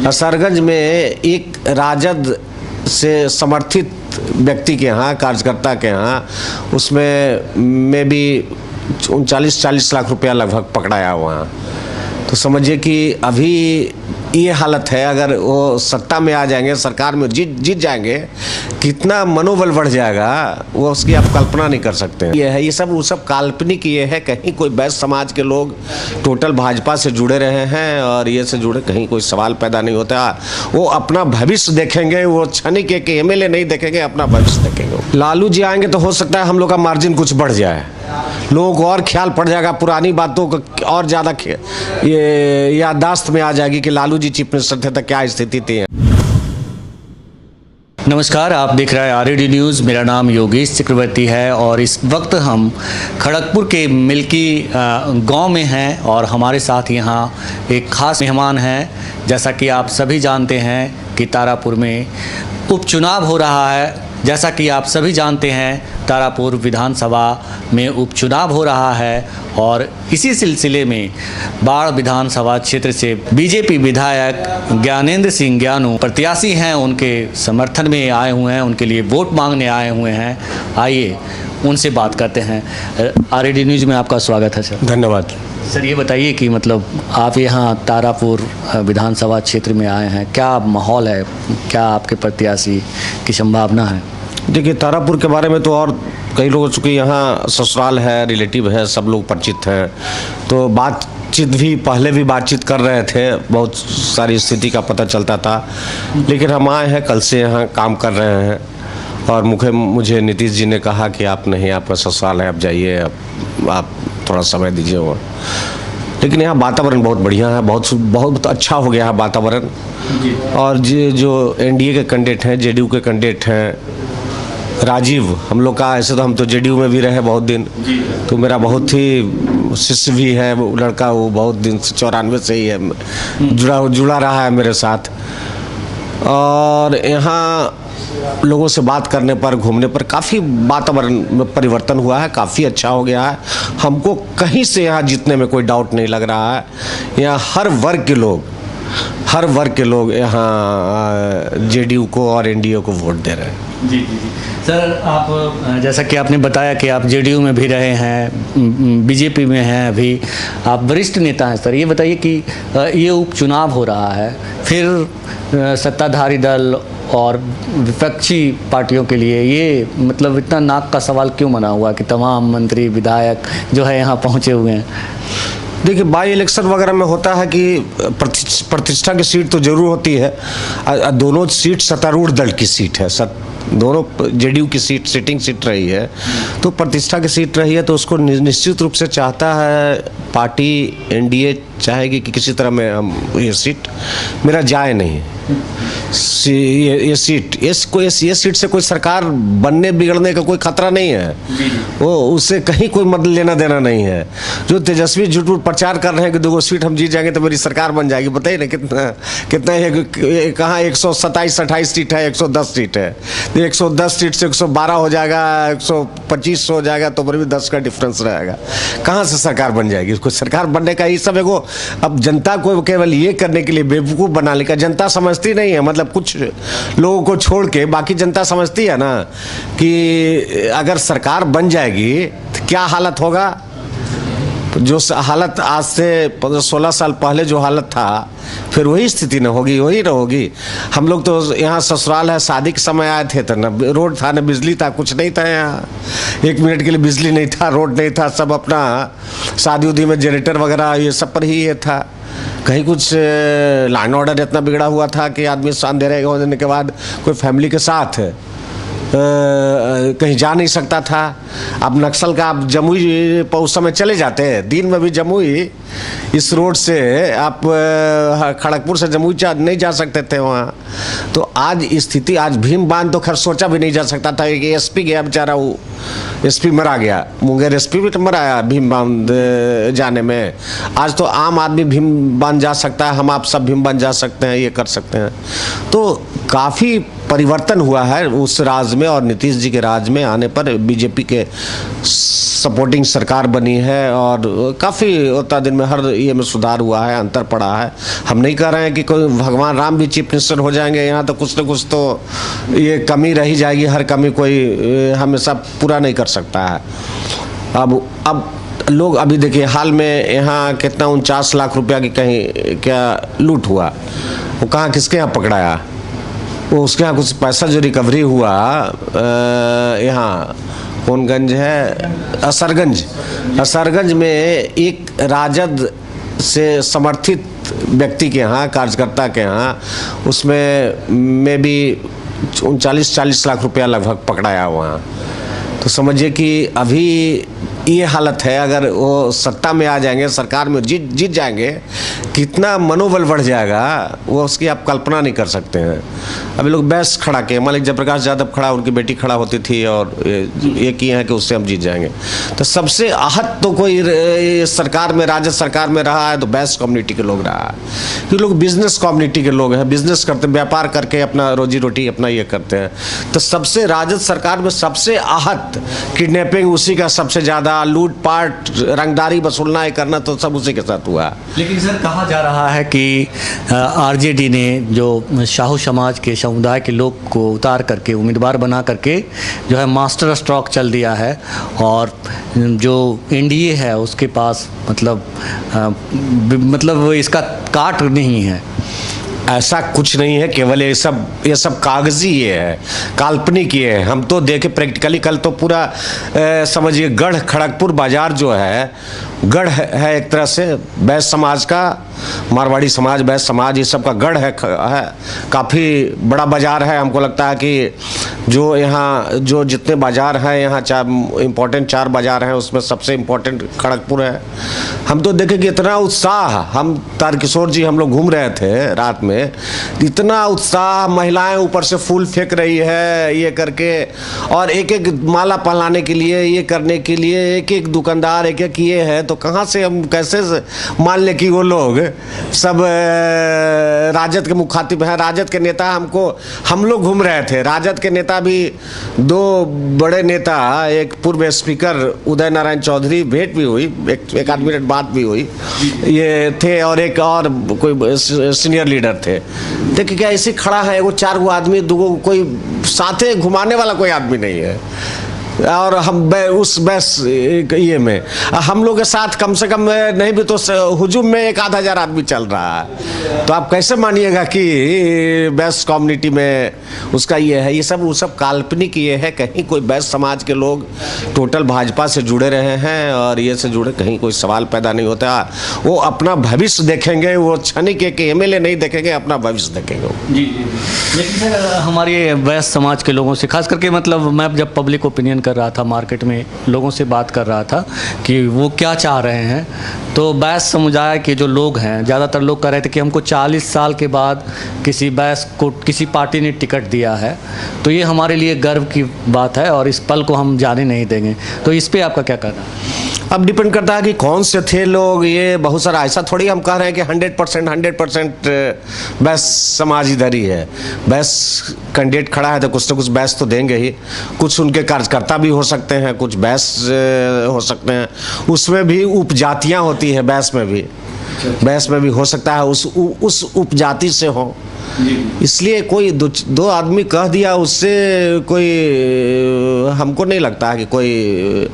असरगंज में एक राजद से समर्थित व्यक्ति के यहाँ, कार्यकर्ता के यहाँ, उसमें में भी 39-40 लाख रुपया लगभग पकड़ाया हुआ है। तो समझिए कि अभी ये हालत है, अगर वो सत्ता में आ जाएंगे, सरकार में जीत जाएंगे, कितना मनोबल बढ़ जाएगा वो उसकी आप कल्पना नहीं कर सकते हैं। ये है, ये सब वो सब काल्पनिक ये है। कहीं कोई वैश्य समाज के लोग टोटल भाजपा से जुड़े रहे हैं और ये से जुड़े, कहीं कोई सवाल पैदा नहीं होता। वो अपना भविष्य देखेंगे, वो क्षणिक एक एमएलए नहीं देखेंगे, अपना भविष्य देखेंगे। लालू जी आएंगे तो हो सकता है हम लोग का मार्जिन कुछ बढ़ जाए, लोगों को और ख्याल पड़ जाएगा, पुरानी बातों को और ज़्यादा ये याददाश्त में आ जाएगी कि लालू जी चीफ मिनिस्टर थे तो क्या स्थिति थी। नमस्कार, आप देख रहे हैं आरएडी न्यूज़। मेरा नाम योगेश चक्रवर्ती है और इस वक्त हम खड़गपुर के मिल्की गांव में हैं और हमारे साथ यहाँ एक ख़ास मेहमान हैं। जैसा कि आप सभी जानते हैं कि तारापुर में उपचुनाव हो रहा है। जैसा कि आप सभी जानते हैं, तारापुर विधानसभा में उपचुनाव हो रहा है और इसी सिलसिले में बाढ़ विधानसभा क्षेत्र से बीजेपी विधायक ज्ञानेंद्र सिंह ज्ञानू प्रत्याशी हैं, उनके समर्थन में आए हुए हैं, उनके लिए वोट मांगने आए हुए हैं। आइए उनसे बात करते हैं। आरएडी न्यूज़ में आपका स्वागत है सर। धन्यवाद सर। ये बताइए कि मतलब आप यहाँ तारापुर विधानसभा क्षेत्र में आए हैं, क्या माहौल है, क्या आपके प्रत्याशी की संभावना है? देखिए, तारापुर के बारे में तो और कई लोगों, चूँकि यहाँ ससुराल है, रिलेटिव है, सब लोग परिचित हैं, तो बातचीत भी पहले भी बातचीत कर रहे थे, बहुत सारी स्थिति का पता चलता था। लेकिन हम आए हैं, कल से यहाँ काम कर रहे हैं और मुझे नीतीश जी ने कहा कि आप नहीं, आपका ससुराल है, आप जाइए, आप थोड़ा समय दीजिए वहाँ। लेकिन यहाँ वातावरण बहुत बढ़िया है, बहुत अच्छा हो गया है वातावरण। और जो एनडीए के कैंडिडेट हैं, जेडीयू के कैंडिडेट हैं, राजीव, हम लोग का, ऐसे तो हम तो जेडीयू में भी रहे बहुत दिन, तो मेरा बहुत ही शिष्य भी है वो लड़का, वो बहुत दिन से 94 से ही है जुड़ा रहा है मेरे साथ। और यहाँ लोगों से बात करने पर, घूमने पर काफ़ी वातावरण में परिवर्तन हुआ है, काफ़ी अच्छा हो गया है। हमको कहीं से यहाँ जीतने में कोई डाउट नहीं लग रहा है। यहाँ हर वर्ग के लोग यहाँ जेडीयू को और एनडीए को वोट दे रहे हैं। जी। सर, आप जैसा कि आपने बताया कि आप जेडीयू में भी रहे हैं, बीजेपी में हैं, अभी आप वरिष्ठ नेता हैं। सर, ये बताइए कि ये उपचुनाव हो रहा है, फिर सत्ताधारी दल और विपक्षी पार्टियों के लिए ये मतलब इतना नाक का सवाल क्यों बना हुआ कि तमाम मंत्री विधायक जो है यहाँ पहुँचे हुए हैं? देखिए, बाई इलेक्शन वगैरह में होता है कि प्रतिष्ठा की सीट तो जरूर होती है। दोनों सीट सत्तारूढ़ दल की सीट है, दोनों जेडीयू की सिटिंग सीट रही है, तो प्रतिष्ठा की सीट रही है, तो उसको निश्चित रूप से चाहता है पार्टी, एनडीए चाहेगी कि किसी तरह में हम ये सीट मेरा जाए नहीं। ये सीट से कोई सरकार बनने बिगड़ने का कोई खतरा नहीं है, वो उससे कहीं कोई मतलब लेना देना नहीं है। जो तेजस्वी झूठ प्रचार कर रहे हैं कि 2 सीट हम जीत जाएंगे तो मेरी सरकार बन जाएगी, बताइए ना कितना है, कहाँ 127-28 सीट है, 110 सीट है, 110 सीट से 112 हो जाएगा, 125 हो जाएगा, तो पर भी 10 का डिफरेंस रहेगा। कहाँ से सरकार बन जाएगी? उसको सरकार बनने का ये सब है, वो अब जनता को केवल ये करने के लिए बेवकूफ़ बनाने का, जनता समझती नहीं है। मतलब कुछ लोगों को छोड़ के बाकी जनता समझती है ना कि अगर सरकार बन जाएगी तो क्या हालत होगा। जो हालत आज से 16 साल पहले जो हालत था, फिर वही स्थिति न होगी, वही रहोगी। हम लोग तो यहाँ ससुराल है, शादी के समय आए थे तो न रोड था, न बिजली था, कुछ नहीं था यहाँ। 1 मिनट के लिए बिजली नहीं था, रोड नहीं था, सब अपना शादी उदी में जनरेटर वगैरह ये सब पर ही ये था। कहीं कुछ लॉ ऑर्डर इतना बिगड़ा हुआ था कि आदमी अंधेरे होने के बाद कोई फैमिली के साथ कहीं जा नहीं सकता था। अब नक्सल का आप जमुई उस समय चले जाते हैं, दिन में भी जमुई इस रोड से आप खड़गपुर से जमुई नहीं जा सकते थे वहाँ। तो आज स्थिति, आज भीम बांध तो खैर सोचा भी नहीं जा सकता था कि एसपी गया बेचारा, वो एसपी मरा गया, मुंगेर एसपी भी तो मराया भीम बांध जाने में। आज तो आम आदमी भीम बांध जा सकता है, हम आप सब भीम बांध जा सकते हैं, ये कर सकते हैं। तो काफ़ी परिवर्तन हुआ है उस राज में, और नीतीश जी के राज में आने पर बीजेपी के सपोर्टिंग सरकार बनी है और काफ़ी उतना दिन में हर ये में सुधार हुआ है, अंतर पड़ा है। हम नहीं कह रहे हैं कि कोई भगवान राम भी चीफ मिनिस्टर हो जाएंगे, यहाँ तो कुछ न कुछ तो ये कमी रही जाएगी, हर कमी कोई हमेशा पूरा नहीं कर सकता है। अब लोग अभी देखिए हाल में यहाँ कितना 49 लाख रुपया की कहीं क्या लूट हुआ, वो कहाँ किसके यहाँ पकड़ाया, वो उसके यहाँ कुछ पैसा जो रिकवरी हुआ यहाँ कौनगंज है, असरगंज में एक राजद से समर्थित व्यक्ति के यहाँ, कार्यकर्ता के यहाँ, उसमें भी 39-40 लाख रुपया लगभग पकड़ाया वहाँ। तो समझिए कि अभी ये हालत है, अगर वो सत्ता में आ जाएंगे, सरकार में जीत जाएंगे, कितना मनोबल बढ़ जाएगा वो उसकी आप कल्पना नहीं कर सकते हैं। अभी लोग बहस खड़ा के, मालिक जयप्रकाश यादव खड़ा, उनकी बेटी खड़ा होती थी और ये किए हैं कि उससे हम जीत जाएंगे। तो सबसे आहत तो कोई सरकार में, राज्य सरकार में रहा है तो बैस कम्युनिटी के लोग रहा है, कि लोग बिजनेस कम्युनिटी के लोग हैं, बिजनेस करते, व्यापार करके अपना रोजी रोटी अपना ये करते हैं। तो सबसे राजद सरकार में सबसे आहत किडनैपिंग उसी का सबसे ज़्यादा, लूटपाट, रंगदारी वसूलना, ये करना तो सब उसी के साथ हुआ। लेकिन सर कहा जा रहा है कि आरजेडी ने जो शाहू समाज के समुदाय के लोग को उतार करके उम्मीदवार बना करके जो है मास्टर स्ट्रोक चल दिया है, और जो एनडीए है उसके पास मतलब इसका काट नहीं है। ऐसा कुछ नहीं है, केवल ये सब कागजी ये है, काल्पनिक ये है। हम तो देखे प्रैक्टिकली, कल तो पूरा समझिए गढ़ खड़गपुर बाजार जो है, गढ़ है एक तरह से बैस समाज का, मारवाड़ी समाज, बैस समाज, ये सब का गढ़ है काफ़ी बड़ा बाजार है। हमको लगता है कि जो यहाँ जो जितने बाजार हैं यहाँ इम्पोर्टेंट 4 बाजार हैं, उसमें सबसे इम्पोर्टेंट खड़गपुर है। हम तो देखें कि इतना उत्साह, हम तारकिशोर जी हम लोग घूम रहे थे रात में, इतना उत्साह, महिलाएं ऊपर से फूल फेंक रही है ये करके, और एक एक माला पहनाने के लिए, ये करने के लिए एक एक दुकानदार एक एक ये है। तो कहाँ से हम कैसे मान लें कि वो लोग सब राजद के मुखातिब हैं, राजद के नेता। हम लोग घूम रहे थे, राजद के नेता भी 2 बड़े नेता, एक पूर्व स्पीकर उदय नारायण चौधरी, भेंट भी हुई, एक आध मिनट बात भी हुई, ये थे, और एक और कोई सीनियर लीडर थे। देखिए क्या ऐसे खड़ा है, वो 4 गो आदमी, 2 गो कोई साथे घुमाने वाला कोई आदमी नहीं है। और हम उस बस ये में हम लोग के साथ कम से कम नहीं भी तो हुजूम में 1-आध हज़ार आदमी चल रहा है। तो आप कैसे मानिएगा कि बैस कम्युनिटी में उसका ये है, ये सब वो सब काल्पनिक ये है। कहीं कोई बैस समाज के लोग टोटल भाजपा से जुड़े रहे हैं और ये से जुड़े, कहीं कोई सवाल पैदा नहीं होता। वो अपना भविष्य देखेंगे, वो क्षणिक के एमएलए नहीं देखेंगे, अपना भविष्य देखेंगे। जी जी। लेकिन सर हमारे बैस समाज के लोगों से खास करके, मतलब मैं जब पब्लिक ओपिनियन कर रहा था, मार्केट में लोगों से बात कर रहा था कि वो क्या चाह रहे हैं, तो बैस समुदाय के जो लोग हैं, ज़्यादातर लोग कह रहे थे कि हमको 40 साल के बाद किसी बैस को किसी पार्टी ने टिकट दिया है, तो ये हमारे लिए गर्व की बात है और इस पल को हम जाने नहीं देंगे। तो इस पे आपका क्या कहना है? अब डिपेंड करता है कि कौन से थे लोग। ये बहुत सारा ऐसा थोड़ी हम कह रहे हैं कि 100% बैस समाज इधर ही है। बैस कैंडिडेट खड़ा है तो कुछ ना कुछ बैस तो देंगे ही। कुछ उनके कार्यकर्ता भी हो सकते हैं, कुछ बैस हो सकते हैं। उसमें भी उपजातियाँ होती है, बैस में भी हो सकता है उस उपजाति से हो। इसलिए कोई 2 आदमी कह दिया उससे कोई हमको नहीं लगता है कि कोई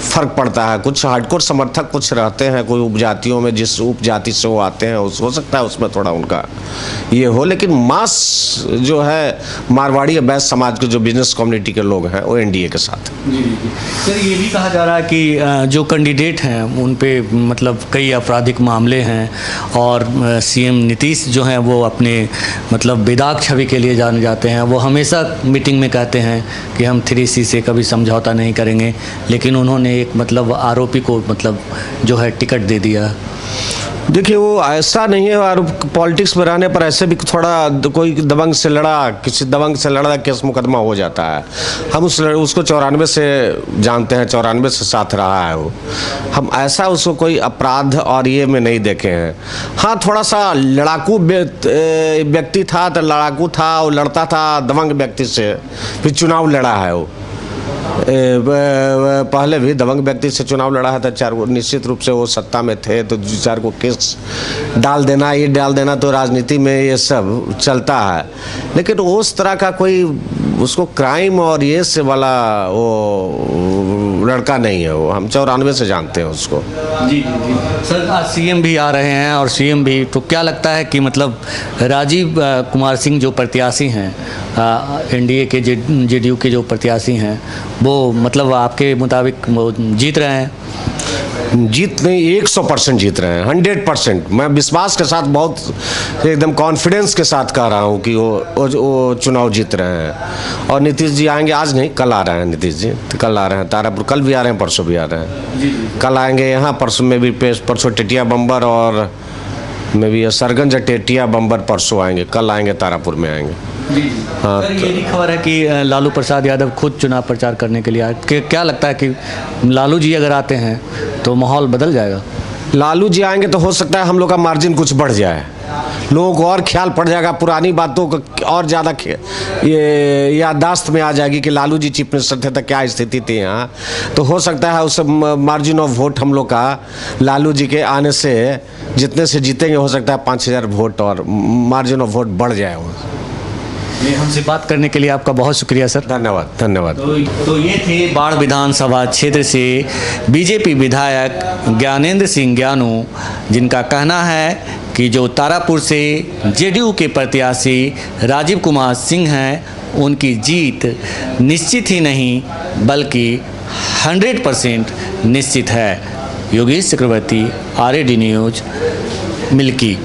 फर्क पड़ता है। कुछ हार्डकोर समर्थक कुछ रहते हैं कोई उपजातियों में, जिस उपजाति से वो आते हैं हो सकता है उसमें थोड़ा उनका ये हो, लेकिन मास जो है मारवाड़ी या बैस समाज के जो बिजनेस कम्युनिटी के लोग हैं वो एनडीए के साथ। जी जी। सर ये भी कहा जा रहा है कि जो कैंडिडेट हैं उन पे मतलब कई आपराधिक मामले हैं और सीएम नीतीश जो हैं वो अपने मतलब बेदाग छवि के लिए जाने जाते हैं। वो हमेशा मीटिंग में कहते हैं कि हम 3C से कभी समझौता नहीं करेंगे, लेकिन उन्होंने एक मतलब आरोपी को मतलब जो है टिकट दे दिया। देखिए वो ऐसा नहीं है, और पॉलिटिक्स में रहने पर ऐसे भी थोड़ा कोई दबंग से लड़ा, किसी दबंग से लड़ा, केस मुकदमा हो जाता है। हम उसको 94 से जानते हैं, 94 से साथ रहा है वो। हम ऐसा उसको कोई अपराध और ये में नहीं देखे हैं। हाँ, थोड़ा सा लड़ाकू व्यक्ति था, तो लड़ाकू था, वो लड़ता था दबंग व्यक्ति से, फिर चुनाव लड़ा है वो। पहले भी दबंग व्यक्ति से चुनाव लड़ा है, तो चार निश्चित रूप से वो सत्ता में थे, तो चार को केस डाल देना, ये डाल देना, तो राजनीति में ये सब चलता है। लेकिन उस तरह का कोई उसको क्राइम और ये से वाला वो लड़का नहीं है वो। हम 94 से जानते हैं उसको। जी सर, आज सीएम भी आ रहे हैं, और सीएम भी, तो क्या लगता है कि मतलब राजीव कुमार सिंह जो प्रत्याशी हैं, एनडीए के जेडीयू के जो प्रत्याशी हैं, वो मतलब आपके मुताबिक वो जीत रहे हैं? जीत नहीं, 100% जीत रहे हैं, 100%। मैं विश्वास के साथ, बहुत एकदम कॉन्फिडेंस के साथ कह रहा हूँ कि वो चुनाव जीत रहे हैं। और नीतीश जी आएंगे, आज नहीं कल आ रहे हैं नीतीश जी, तो कल आ रहे हैं तारापुर, कल भी आ रहे हैं, परसों भी आ रहे हैं। कल आएंगे यहाँ, परसों में भी परसों टेटिया बम्बर, और में भी सरगंज टेटिया बम्बर परसों आएंगे, कल आएंगे तारापुर में आएंगे। हाँ, सर ये भी खबर है कि लालू प्रसाद यादव खुद चुनाव प्रचार करने के लिए आए। क्या लगता है कि लालू जी अगर आते हैं तो माहौल बदल जाएगा? लालू जी आएंगे तो हो सकता है हम लोग का मार्जिन कुछ बढ़ जाए, लोगों को और ख्याल पड़ जाएगा, पुरानी बातों का और ज़्यादा ये याददाश्त में आ जाएगी कि लालू जी चीफ मिनिस्टर थे तो क्या स्थिति थी यहाँ। तो हो सकता है उस मार्जिन ऑफ वोट हम लोग का लालू जी के आने से, जितने से जीतेंगे, हो सकता है 5000 वोट और मार्जिन ऑफ वोट बढ़ जाए। ये हमसे बात करने के लिए आपका बहुत शुक्रिया सर। धन्यवाद, धन्यवाद। तो ये थे बाढ़ विधानसभा क्षेत्र से बीजेपी विधायक ज्ञानेंद्र सिंह ज्ञानू, जिनका कहना है कि जो तारापुर से जेडीयू के प्रत्याशी राजीव कुमार सिंह हैं, उनकी जीत निश्चित ही नहीं बल्कि 100% निश्चित है। योगेश चक्रवर्ती, RAD न्यूज़, मिल्की।